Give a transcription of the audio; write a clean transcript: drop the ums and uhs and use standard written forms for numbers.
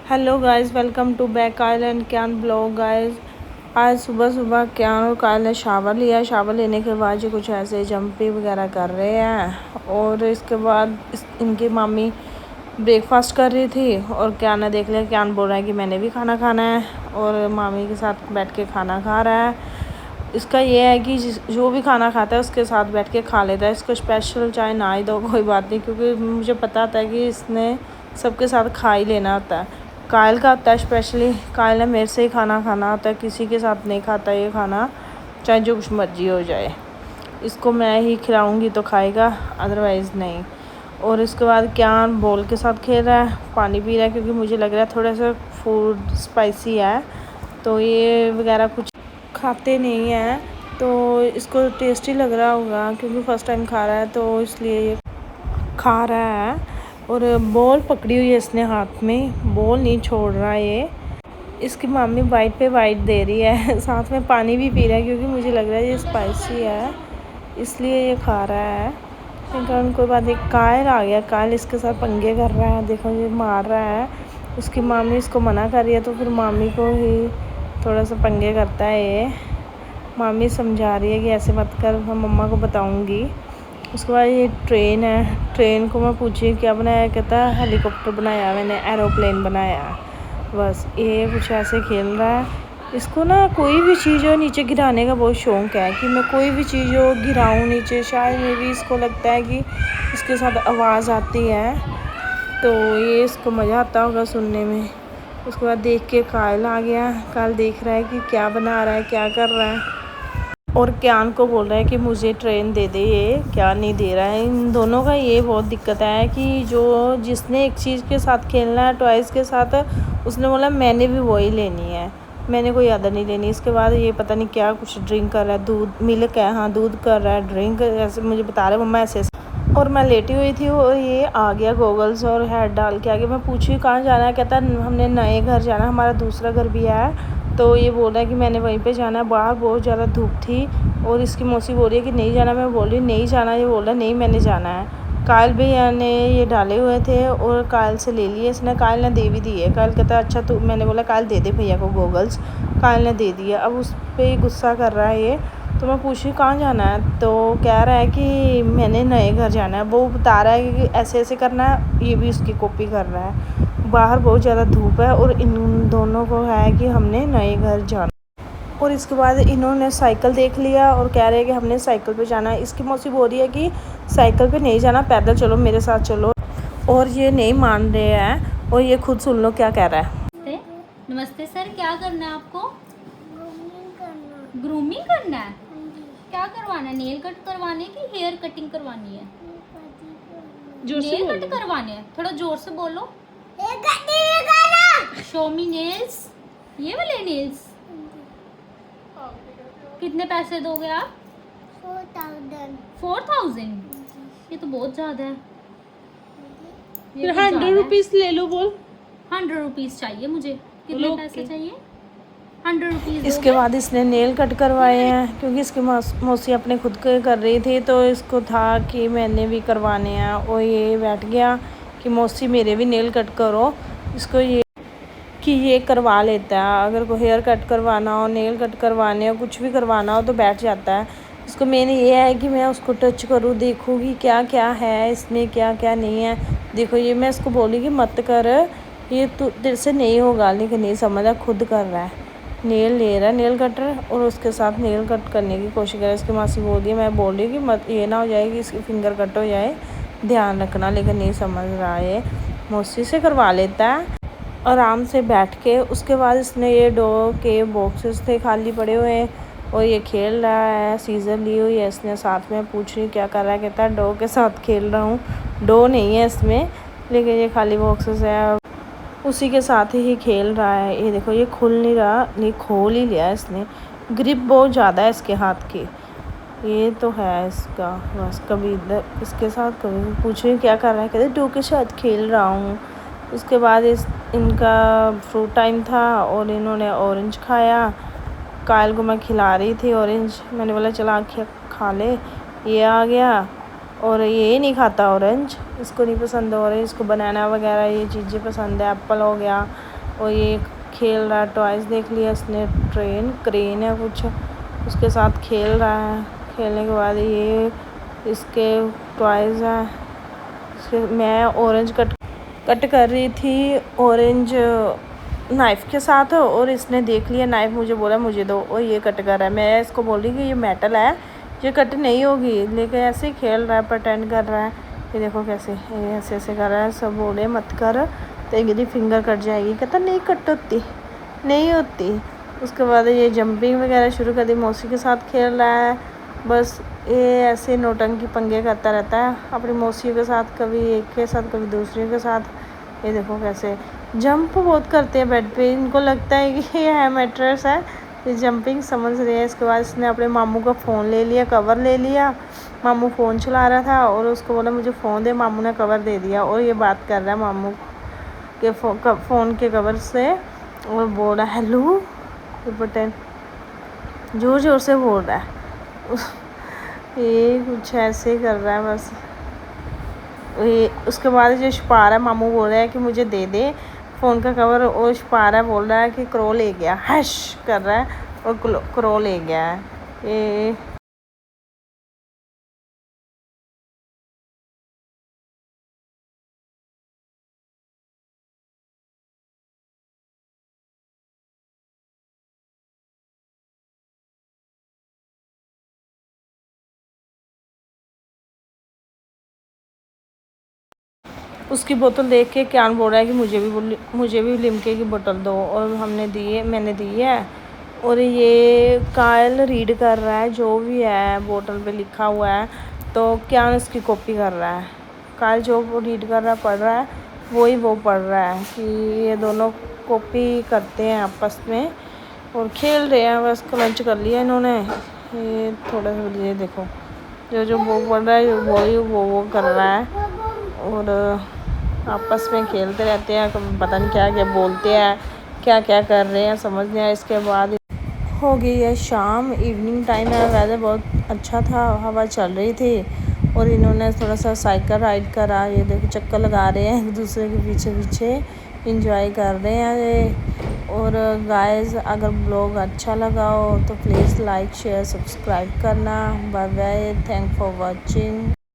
Hello guys, welcome to back Kyle and Ken blog guys. आज सुबह सुबह can और कायल ने शावर लिया। शावर लेने के बाद ये कुछ ऐसे जंपिंग वगैरह कर रहे हैं और इसके बाद इनकी मामी ब्रेकफास्ट कर रही थी और कैन ने देख लिया। कैन बोल रहा है कि मैंने भी खाना खाना है और मामी के साथ बैठ के खाना खा रहा है। इसका ये है कि जो भी खाना खाता है उसके साथ बैठ के खा लेता है। इसको स्पेशल चाहे ना ही दो कोई बात नहीं, क्योंकि मुझे पता होता है कि इसने सबके साथ खा ही लेना होता है। कायल का होता है स्पेशली, कायल ने मेरे से ही खाना खाना होता है, किसी के साथ नहीं खाता ये खाना, चाहे जो कुछ मर्जी हो जाए। इसको मैं ही खिलाऊंगी तो खाएगा, अदरवाइज़ नहीं। और इसके बाद क्या बॉल के साथ खेल रहा है, पानी पी रहा है, क्योंकि मुझे लग रहा है थोड़ा सा फूड स्पाइसी है तो ये वगैरह कुछ खाते नहीं हैं, तो इसको टेस्टी लग रहा होगा क्योंकि फ़र्स्ट टाइम खा रहा है तो इसलिए ये खा रहा है। और बॉल पकड़ी हुई है इसने हाथ में, बॉल नहीं छोड़ रहा है ये। इसकी मम्मी बाइट पे बाइट दे रही है साथ में पानी भी पी रहा है, क्योंकि मुझे लग रहा है ये स्पाइसी है इसलिए ये खा रहा है। लेकिन कोई बात नहीं। कायल आ गया, कायल इसके साथ पंगे कर रहा है, देखो ये मार रहा है। उसकी मामी इसको मना कर रही है तो फिर मामी को ही थोड़ा सा पंगे करता है ये। मामी समझा रही है कि ऐसे मत कर, मैं मम्मा को बताऊंगी। उसके बाद ये ट्रेन है, ट्रेन को मैं पूछी क्या बनाया, कहता है हेलीकॉप्टर बनाया मैंने, एरोप्लेन बनाया। बस ये कुछ ऐसे खेल रहा है। इसको ना कोई भी चीज़ हो नीचे गिराने का बहुत शौक़ है कि मैं कोई भी चीज़ हो गिराऊँ नीचे। शायद मे भी इसको लगता है कि इसके साथ आवाज़ आती है तो ये इसको मज़ा आता होगा सुनने में। उसके बाद देख के कायल आ गया। कायल देख रहा है कि क्या बना रहा है, क्या कर रहा है, और क्यान को बोल रहा है कि मुझे ट्रेन दे दे। ये क्या नहीं दे रहा है। इन दोनों का ये बहुत दिक्कत है कि जो जिसने एक चीज़ के साथ खेलना है टॉयज़ के साथ, उसने बोला मैंने भी वही लेनी है, मैंने कोई अदर नहीं लेनी। इसके बाद ये पता नहीं क्या कुछ ड्रिंक कर रहा है, दूध मिल्क है, हाँ दूध कर रहा है ड्रिंक, ऐसे मुझे बता रहे मम्मा ऐसे। और मैं लेटी हुई थी और ये आ गया गोगल्स और हेड डाल के आगे। मैं पूछी कहाँ जाना है, कहता हमने नए घर जाना है, हमारा दूसरा घर भी है। तो ये बोल रहा है कि मैंने वहीं पे जाना है। बाहर बहुत ज़्यादा धूप थी और इसकी मौसी बोल रही है कि नहीं जाना। मैं बोल रही नहीं जाना, ये बोल रहा है नहीं मैंने जाना है। कायल भैया ने ये डाले हुए थे और कायल से ले लिए इसने। कायल ने दे भी दी है। कायल कहता है अच्छा तो मैंने बोला कायल दे दे भैया को गोगल्स, कायल ने दे दिया। अब उस पर गुस्सा कर रहा है ये। तो मैं पूछ रही कहाँ जाना है, तो कह रहा है कि मैंने नए घर जाना है। वो बता रहा है कि ऐसे ऐसे करना है, ये भी उसकी कॉपी कर रहा है। बाहर बहुत ज़्यादा धूप है और इन दोनों को है कि हमने नए घर जाना। और इसके बाद इन्होंने साइकिल देख लिया और कह रहे हैं कि हमने साइकिल पे जाना है। इसकी मौसी बोल रही है कि साइकिल पे नहीं जाना, पैदल चलो मेरे साथ चलो, और ये नहीं मान रहे हैं। और ये खुद सुन लो क्या कह रहा है। नमस्ते सर, क्या करना है आपको? ग्रूमिंग करना है। क्या करवाना है? नेल कट करवाने की हेयर कटिंग करवानी है? नेल कट करवाने हैं। थोड़ा जोर से बोलो। शो मी नेल्स। ये वाले नेल्स कितने पैसे दोगे आप? 4000। ये तो बहुत ज्यादा है। 100 रुपीज़ ले लो। बोल 100 रुपीज़ चाहिए मुझे। कितने पैसे चाहिए? 100 रुपीज़। इसके बाद इसने नेल कट करवाए हैं, क्योंकि इसकी मौसी अपने खुद के कर रही थी तो इसको था कि मैंने भी करवाने हैं। और ये बैठ गया कि मौसी मेरे भी नेल कट करो। इसको ये कि ये करवा लेता है। अगर कोई हेयर कट करवाना हो, नेल कट करवाने हो, कुछ भी करवाना हो तो बैठ जाता है। इसको मेन ये है कि मैं उसको टच करूँ, देखूँगी क्या क्या है इसमें, क्या क्या नहीं है। देखो ये मैं इसको बोली कि मत कर, ये तो तेरे से नहीं होगा, लेकिन नहीं समझा, खुद कर रहा है। नेल ले रहा है नेल कटर और उसके साथ नेल कट करने की कोशिश कर रहा है। इसकी मासी बोल रही है, मैं बोल रही कि मत ये ना हो जाए कि इसकी फिंगर कट हो जाए, ध्यान रखना, लेकिन नहीं समझ रहा है। मौसी से करवा लेता है आराम से बैठ के। उसके बाद इसने ये डो के बॉक्सेस थे खाली पड़े हुए और ये खेल रहा है। सीज़र ली हुई है इसने साथ में। पूछ रही क्या कर रहा है, कहता है डो के साथ खेल रहा हूँ। डो नहीं है इसमें, लेकिन ये खाली बॉक्सेस है, उसी के साथ ही खेल रहा है। ये देखो ये खुल नहीं रहा, नहीं खोल ही लिया इसने। ग्रिप बहुत ज़्यादा है इसके हाथ की, ये तो है इसका। बस कभी इधर इसके साथ, कभी पूछ रही क्या कर रहा है, कहते डो के साथ खेल रहा हूँ। उसके बाद इनका फ्रूट टाइम था और इन्होंने ऑरेंज खाया। कायल को मैं खिला रही थी ऑरेंज, मैंने बोला चला खा ले। ये आ गया और ये नहीं खाता ऑरेंज, इसको नहीं पसंद ऑरेंज, इसको बनाना वगैरह ये चीज़ें पसंद है। एप्पल हो गया, और ये खेल रहा है, टॉयज़ देख लिया इसने, क्रेन है कुछ, उसके साथ खेल रहा है। खेलने के बाद ये इसके टॉयज़ हैं। मैं ऑरेंज कट कर रही थी, ऑरेंज नाइफ़ के साथ, और इसने देख लिया नाइफ़, मुझे बोला मुझे दो, और ये कट कर रहा है। मैं इसको बोल रही कि ये मेटल है, ये कट नहीं होगी, लेकिन ऐसे ही खेल रहा है, प्रटेंड कर रहा है। ये देखो कैसे ये ऐसे ऐसे कर रहा है। सब बोले मत कर, तो मेरी फिंगर कट जाएगी। कहता नहीं कट होती, नहीं होती। उसके बाद ये जंपिंग वगैरह शुरू कर दी, मौसी के साथ खेल रहा है। बस ये ऐसे नौटंकी पंगे करता रहता है अपनी मौसी के साथ, कभी एक के साथ कभी दूसरे के साथ। ये देखो कैसे जंप बहुत करते हैं बेड पे, इनको लगता है कि ये है मैट्रेस है, ये जंपिंग समझ रहे हैं। इसके बाद इसने अपने मामू का फ़ोन ले लिया, कवर ले लिया। मामू फ़ोन चला रहा था और उसको बोला मुझे फ़ोन दे, मामू ने कवर दे दिया, और ये बात कर रहा है मामू के फ़ोन के कवर से, और बोल रहा है हेलो, बटन ज़ोर ज़ोर से बोल रहा है। ये कुछ ऐसे कर रहा है बस। ये उसके बाद जो छुपा रहा है, मामू बोल रहा है कि मुझे दे दे फ़ोन का कवर, और छुपा रहा है, बोल रहा है कि क्रो ले गया, हश कर रहा है, और क्रो ले गया है। ये उसकी बोतल देख के क्यान बोल रहा है कि मुझे भी लिमके की बोतल दो, और मैंने दी है। और ये कायल रीड कर रहा है जो भी है बोतल पे लिखा हुआ है, तो क्यान उसकी कॉपी कर रहा है। कायल जो वो रीड कर रहा है, पढ़ रहा है, वो पढ़ रहा है कि ये दोनों कॉपी करते हैं आपस में और खेल रहे हैं। बस लंच कर लिया इन्होंने। ये थोड़ा सा ये देखो, जो वो पढ़ रहा है वही वो कर रहा है, और आपस में खेलते रहते हैं। पता नहीं क्या क्या बोलते हैं, क्या क्या कर रहे हैं, समझ नहीं आया। इसके बाद हो गई है शाम, इवनिंग टाइम है, वेदर बहुत अच्छा था, हवा चल रही थी, और इन्होंने थोड़ा सा साइकिल राइड करा। ये देखो चक्कर लगा रहे हैं एक दूसरे के पीछे पीछे, इंजॉय कर रहे हैं ये। और गाइस, अगर ब्लॉग अच्छा लगा हो तो प्लीज़ लाइक शेयर सब्सक्राइब करना। Bye bye, thank for watching.